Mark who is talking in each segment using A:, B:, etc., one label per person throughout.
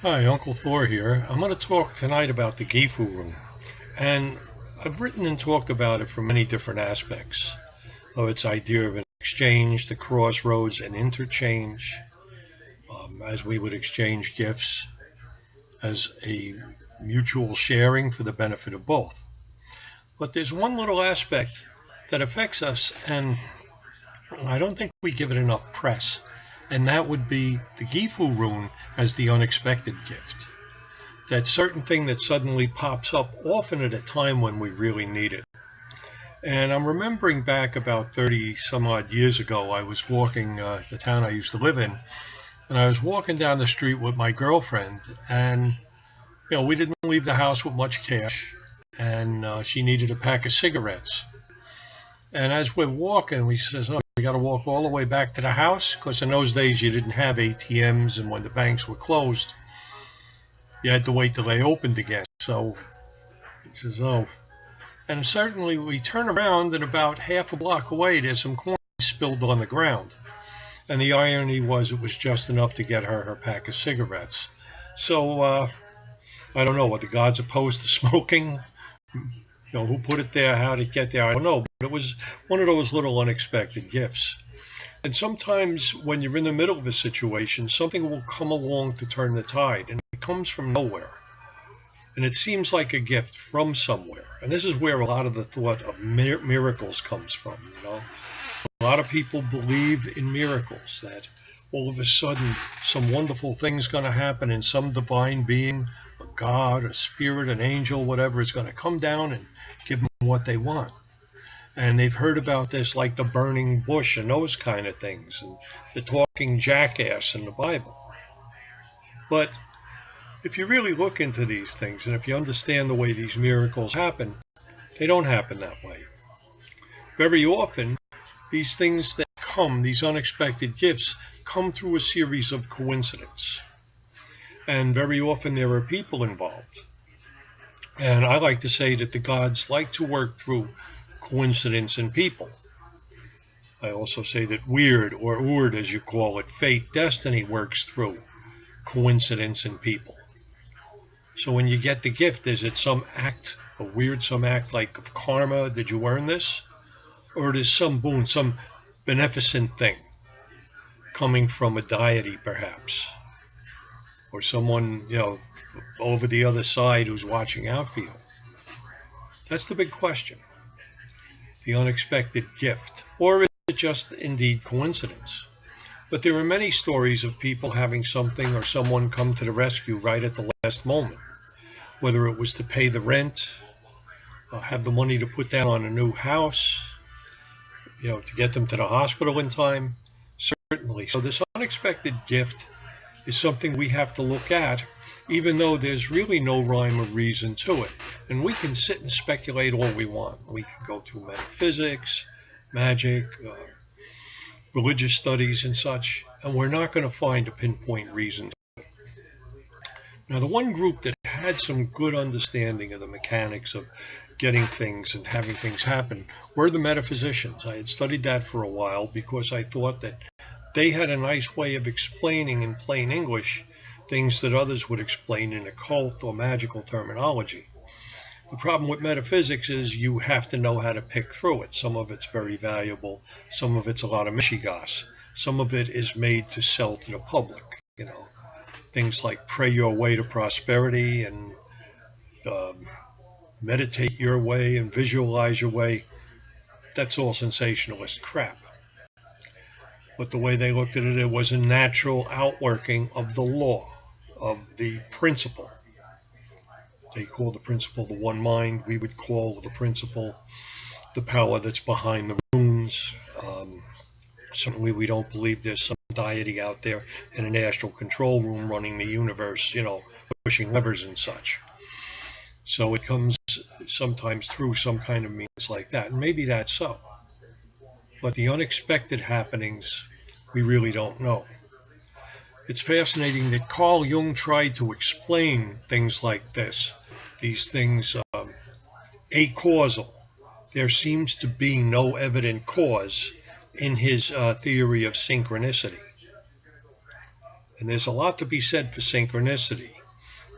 A: Hi, Uncle Thor here. I'm going to talk tonight about the Gyfu Rune. And I've written and talked about it from many different aspects of its idea of an exchange, the crossroads, and interchange, as we would exchange gifts as a mutual sharing for the benefit of both. But there's one little aspect that affects us, and I don't think we give it enough press, and that would be the Gyfu Rune as the unexpected gift. That certain thing that suddenly pops up, often at a time when we really need it. And I'm remembering back about 30 some odd years ago, I was walking the town I used to live in, and I was walking down the street with my girlfriend, and we didn't leave the house with much cash, and she needed a pack of cigarettes. And as we're walking, we says, "Oh, we got to walk all the way back to the house," because in those days you didn't have ATMs, and when the banks were closed, you had to wait till they opened again. So he says, "Oh," and certainly we turn around, and about half a block away, there's some coins spilled on the ground. And the irony was, it was just enough to get her pack of cigarettes. So I don't know, what the gods opposed to smoking? Who put it there? How did it get there? I don't know, but it was one of those little unexpected gifts. And sometimes when you're in the middle of a situation, something will come along to turn the tide, and it comes from nowhere. And it seems like a gift from somewhere. And this is where a lot of the thought of miracles comes from. A lot of people believe in miracles, that all of a sudden some wonderful thing's going to happen, and some divine being, a God, a spirit, an angel, whatever, is going to come down and give them what they want. And they've heard about this, like the burning bush and those kind of things, and the talking jackass in the Bible. But if you really look into these things, and if you understand the way these miracles happen, they don't happen that way. Very often, these things that come, these unexpected gifts, come through a series of coincidence. And very often there are people involved. And I like to say that the gods like to work through coincidence in people. I also say that Wyrd, or Wyrd as you call it, fate, destiny, works through coincidence in people. So when you get the gift, is it some act, some act like of karma? Did you earn this? Or it is some boon, some beneficent thing coming from a deity, perhaps, or someone, over the other side who's watching out for you. That's the big question. The unexpected gift. Or is it just indeed coincidence? But there are many stories of people having something or someone come to the rescue right at the last moment, whether it was to pay the rent, have the money to put down on a new house, to get them to the hospital in time. Certainly. So this unexpected gift is something we have to look at, even though there's really no rhyme or reason to it. And we can sit and speculate all we want. We can go through metaphysics, magic, religious studies and such, and we're not going to find a pinpoint reason to it. Now, the one group that had some good understanding of the mechanics of getting things and having things happen were the Metaphysicians. I had studied that for a while because I thought that they had a nice way of explaining in plain English things that others would explain in occult or magical terminology. The problem with metaphysics is you have to know how to pick through it. Some of it's very valuable. Some of it's a lot of mishigas. Some of it is made to sell to the public. Things like pray your way to prosperity and meditate your way and visualize your way. That's all sensationalist crap. But the way they looked at it, it was a natural outworking of the law, of the principle. They call the principle the one mind. We would call the principle the power that's behind the runes. Certainly we don't believe there's some deity out there in an astral control room running the universe, pushing levers and such. So it comes sometimes through some kind of means like that. And maybe that's so. But the unexpected happenings, we really don't know. It's fascinating that Carl Jung tried to explain things like this. These things, acausal. There seems to be no evident cause in his theory of synchronicity. And there's a lot to be said for synchronicity.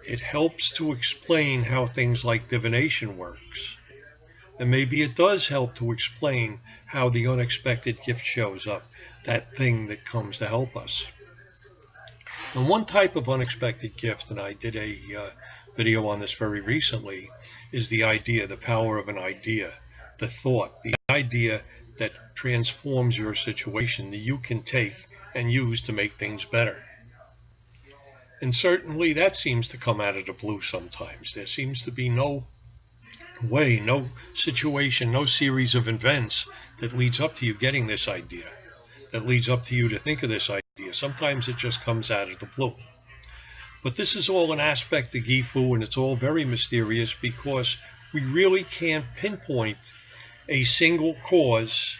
A: It helps to explain how things like divination works. And maybe it does help to explain how the unexpected gift shows up, that thing that comes to help us. And one type of unexpected gift, and I did a video on this very recently, is the idea, the power of an idea, the thought, the idea that transforms your situation that you can take and use to make things better. And certainly that seems to come out of the blue sometimes. There seems to be no way, no situation, no series of events that leads up to you getting this idea, that leads up to you to think of this idea. Sometimes it just comes out of the blue. But this is all an aspect of Gyfu, and it's all very mysterious because we really can't pinpoint a single cause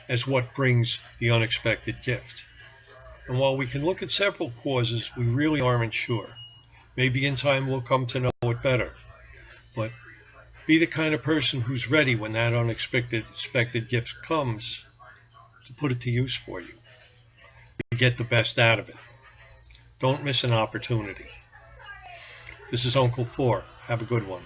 A: as what brings the unexpected gift. And while we can look at several causes, we really aren't sure. Maybe in time we'll come to know it better. But be the kind of person who's ready when that unexpected gift comes to put it to use for you. To get the best out of it. Don't miss an opportunity. This is Uncle Thor. Have a good one.